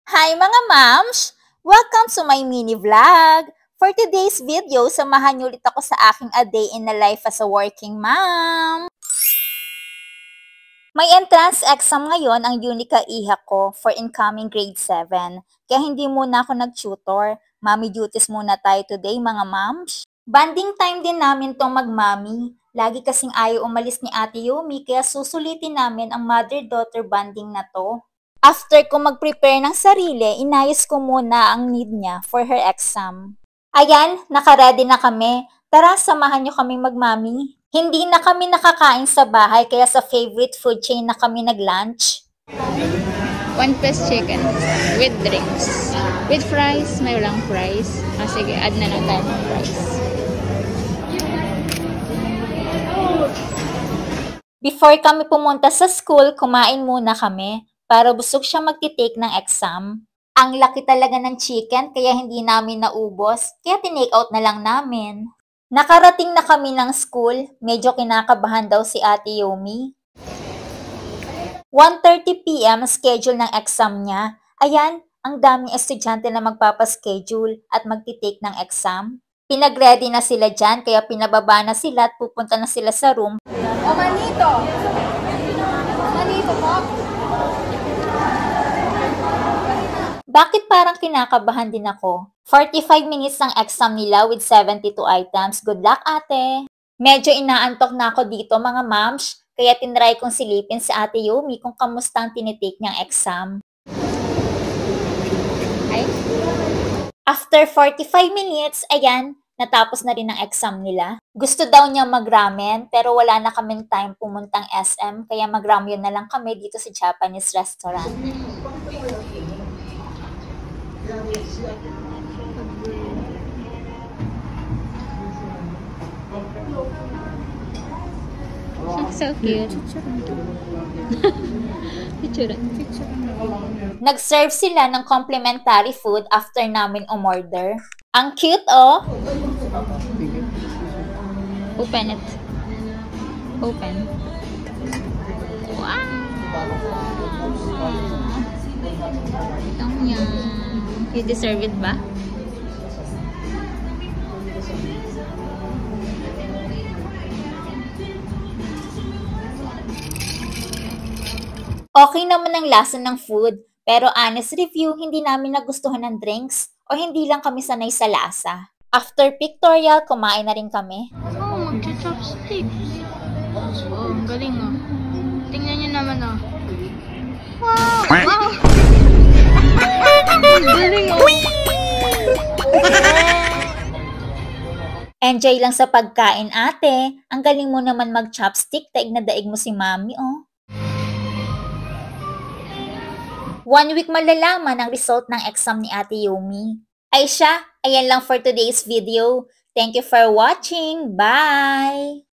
Hi mga moms! Welcome to my mini vlog! For today's video, samahan niyo ulit ako sa aking a day in the life as a working mom. May entrance exam ngayon ang Unica Iha ko for incoming grade 7. Kaya hindi muna ako nag-tutor. Mommy duties muna tayo today mga moms. Banding time din namin tong mag-mommy. Lagi kasing ayaw umalis ni Ate Yumi kaya susulitin namin ang mother-daughter banding na to. After ko mag-prepare ng sarili, inayos ko muna ang need niya for her exam. Ayan, nakaready na kami. Tara, samahan niyo kaming magmami. Hindi na kami nakakain sa bahay kaya sa favorite food chain na kami nag-lunch. 1 piece chicken with drinks. With fries, may walang fries. Sige, add na lang tayo ng fries. Before kami pumunta sa school, kumain muna kami para busog siya magtitake ng exam. Ang laki talaga ng chicken kaya hindi namin naubos, kaya tinake out na lang namin. Nakarating na kami ng school, medyo kinakabahan daw si Ate Yumi. 1:30 PM schedule ng exam niya. Ayan, ang daming estudyante na magpapaschedule at magtitake ng exam. Pinag-ready na sila dyan kaya pinababa na sila at pupunta na sila sa room. O manito! Manito po! Bakit parang kinakabahan din ako? 45 minutes ng exam nila with 72 items. Good luck, ate! Medyo inaantok na ako dito, mga moms, kaya tinry kong silipin si Ate Yumi kung kamusta ang tinitake niyang exam. Ay? After 45 minutes, ayan, natapos na rin ang exam nila. Gusto daw niya mag-ramen, pero wala na kaming time pumuntang SM, kaya mag-ramyun na lang kami dito sa Japanese restaurant. So cute. Picture. Nag-serve sila ng complimentary food after namin umorder. Ang cute, oh! Open it. Open. Wow! Yum. You deserve it ba? Okay naman ang lasa ng food, pero honest review, hindi namin nagustuhan ng drinks o hindi lang kami sanay sa lasa. After pictorial, kumain na rin kami. Oh, mag-chopsticks. Oh, ang galing oh. Tingnan niyo naman oh. Wow! Wow! Ang galing oh. Enjoy lang sa pagkain, ate. Ang galing mo naman mag-chopstick, daig na daig mo si mami, oh. 1 week malalaman ang result ng exam ni Ate Yumi. Ay siya, ayan lang for today's video. Thank you for watching. Bye!